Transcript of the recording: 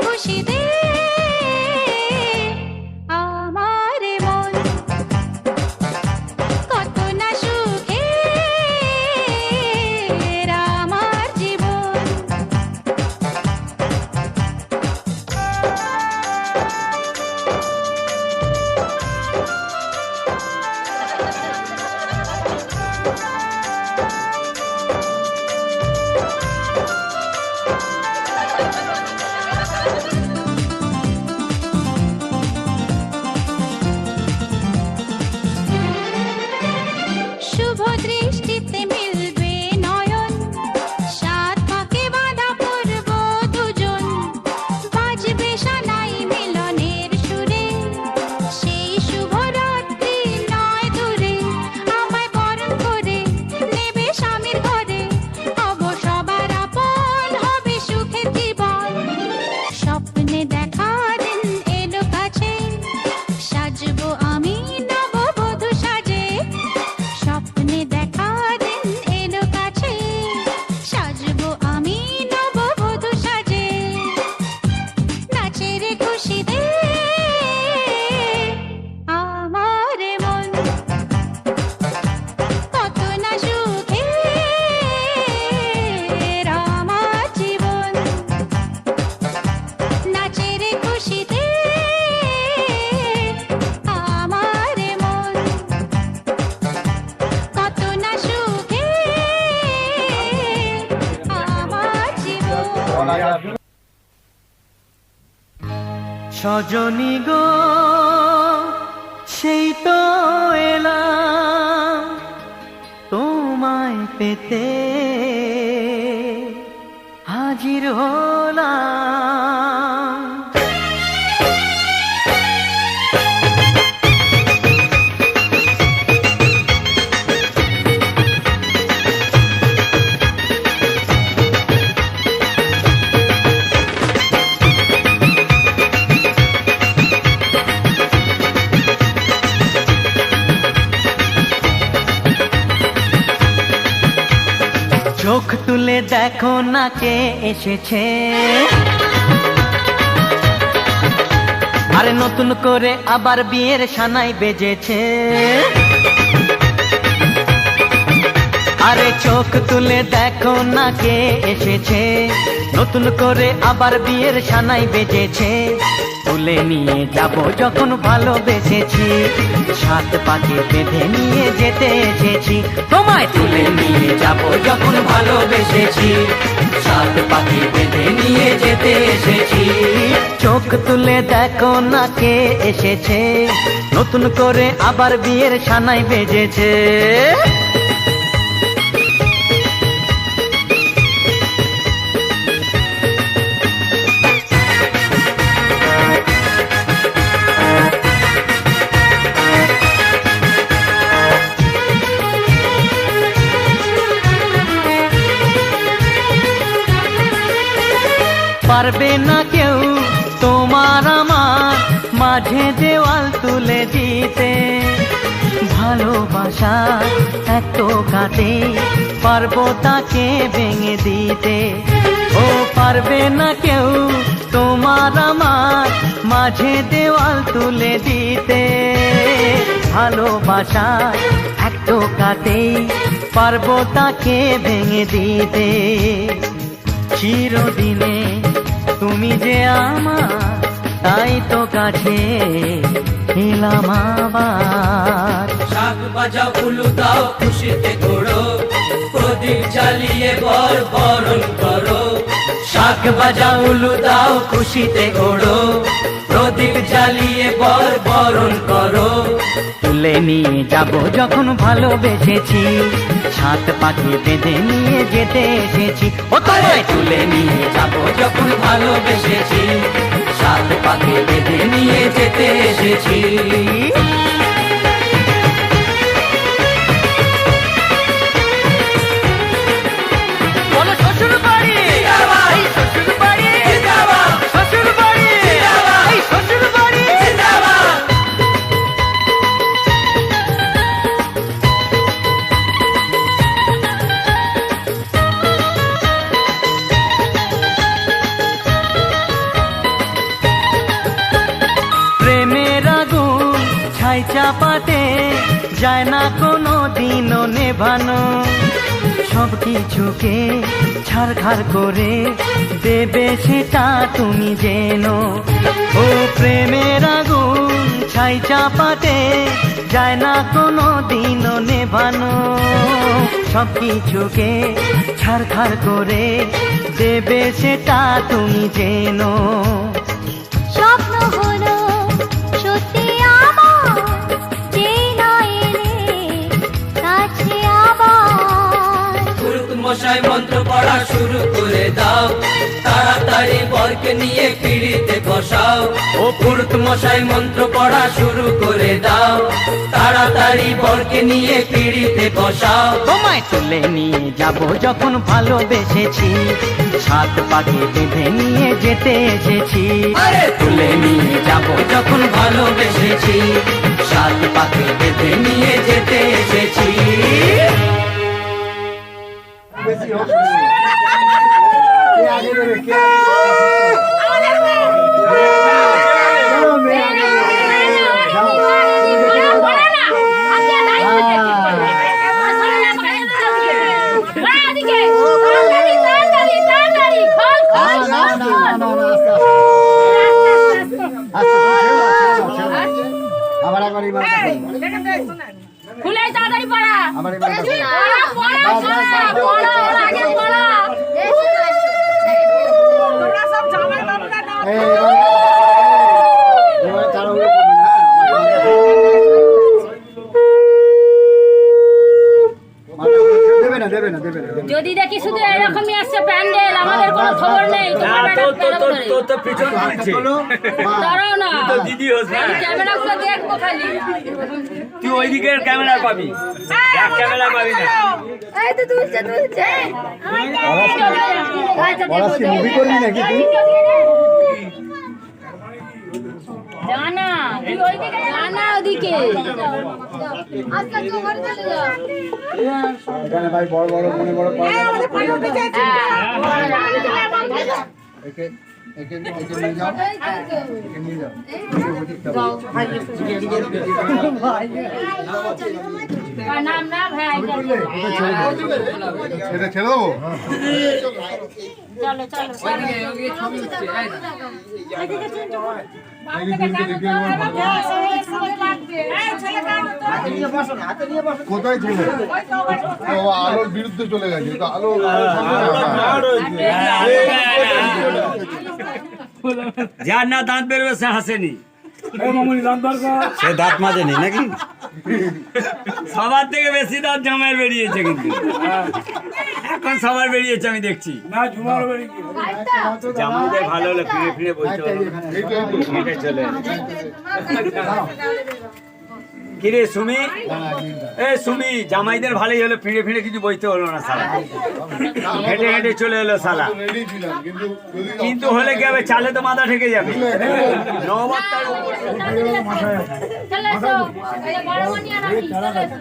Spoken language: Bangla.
খুশি দে আমার মন, কত না সুখে আমার জীবন। শুভ দৃষ্টিতে মিলবে নয়ন, সাত পাকে বাঁধা পড়ব দুজন, বাজবে সানাই মিলনের সুরে, সেই শুভ রাত্রি নয় দূরে, আমায় বরণ করে নেবে স্বামীর ঘরে, হব সবার আপন, হবে সুখের জীবন। স্বপ্নে দেখা দিন এলো কাছে, সাজবো আমি নববধূ সাজে, স্বপ্নে দেখা দিন এলো কাছে, সাজবো আমি নববধূ সাজে, নাচের খুশি দে আমার মন, কত না সুখে আমার জীবন, নাচের খুশি দে আমার মন, কত না সুখে আমার জীবন। সজনী গো সেই তো এলাম তোমায় পেতে, হাজির হলাম। চোখ তুলে দেখো না কে এসেছে, আরে নতুন করে আবার বিয়ের সানাই বেজেছে। আরে চোখ তুলে দেখো না কে এসেছে, নতুন করে আবার বিয়ের সানাই বেজেছে। তুলে নিয়ে যাব যখন ভালোবেসেছি, সাত পাকে বেঁধে নিয়ে যেতে এসেছি। তোমায় তুলে নিয়ে যাব যখন ভালোবেসেছি, সাত পাকে বেঁধে নিয়ে যেতে এসেছি। চোখ তুলে দেখো না কে এসেছে, নতুন করে আবার বিয়ের সানাই বেজেছে। পারবে না কেউ তোমার আমার মাঝে দেওয়াল তুলে দিতে, ভালোবাসা এত কাটে পারবো তাকে ভেঙে দিতে। ও পারবে না কেউ তোমার আমার মাঝে দেওয়াল তুলে দিতে, ভালোবাসা এত কাটে পারবো তাকে ভেঙে দিতে। চিরদিনে তুমি যে আমার, তাই তো কাছে এলাম আবার। শাক বাজাও উলু দাও খুশিতে ঘোড়ো, প্রদীপ জ্বালিয়ে বর বরণ করো। শাক বাজাও উলু দাও খুশিতে ঘোড়ো, প্রদীপ জ্বালিয়ে বর বরণ করো। তুলে নিয়ে যাব যখন ভালোবেসেছি, সাত পাখি বেঁধে নিয়ে যেতে এসেছি। ও তোমায় তুলে নিয়ে যাব যখন ভালোবেসেছি, সাত পাখি বেঁধে নিয়ে যেতে এসেছি। ছাই চাপাতে যায় না কোনো দিনও নেভানো, সব কিছুকে ছাড়খাড় করে দেবে সেটা তুমি জেনো। ও প্রেমের আগুন ছাই চাপাতে যায় না কোনো দিনও নেভানো, সব কিছুকে ছাড়খাড় করে দেবে সেটা তুমি জেনো। স্বপ্ন হলো সত্যি আমার, যেই না এলে কাছে আবার। পুরুত মশাই মন্ত্র পড়া শুরু করে দাও, তাড়াতাড়ি বরকে নিয়ে পিড়িতে বসাও। ও পুরুত মশাই মন্ত্র পড়া শুরু করে দাও, তাড়াতাড়ি বরকে নিয়ে পিড়িতে বসাও। তোমায় তুলে নিয়ে যাব যখন ভালোবেসেছি, সাত পাকে বেঁধে নিয়ে যেতে এসেছি। আরে তুলে নিয়ে যাব যখন ভালোবেসেছি, সাত পাকে বেঁধে নিয়ে যেতে এসেছি। আবার একবার এই মাথা খুলে তাড়াতাড়ি পড়া, আবার এই মাথা তোমরা সব জামাই বাবুরা নাও। এবারে তাড়াহুড়ো করবি না, দেবে না দেবে না দেবে না। যদি দেখি শুধু এরকমই আসছে প্যান্ডেল, আমাদের কোনো খবর নেই। দাঁড়াও না, দিদি হোস আমি ক্যামেরাগুলো দেখবো খালি। তুই ওইদিকের ক্যামেরা পাবি, এক ক্যামেরা পাবি না। এই তো তুলছে তুলছে। পলাশ কি মুভি করবি নাকি তুই? জানা তুই ওইদিকে জানা, ওদিকে আজকে তো ঘরে চলে যাও। এখানে ভাই বড় বড় মনে বড় একে একে একে নিয়ে যাও, একে নিয়ে যাও। নাম না ভাই, এটা ছেড়ে দেবো। চলো চলো। কোথায় ছেলে? ও আলোর বিরুদ্ধে চলে গেছে, তো আলো যার না দাঁত বেরোবে সে হাসেনি, সে দাঁত মাজেনি নাকি? সবার থেকে বেশি দাঁত জামাইয়ের বেরিয়েছে, কিন্তু এখন সবার বেরিয়েছে আমি দেখছি। জামাইদের ভালো হলো ফিরে ফিরে বলতে হলো। হেঁটে চলে কিরে সুমি, এ সুমি, জামাইদের ভালোই হলো, ফিরে ফিরে কিছু বইতে হলো না সালা, হেঁটে হেঁটে চলে এলো সালা। কিন্তু হলে কি হবে, চালে তো মাথা ঠেকে যাবে। চলে এসো, বড় মানিয়া রাখি, চলে এসো।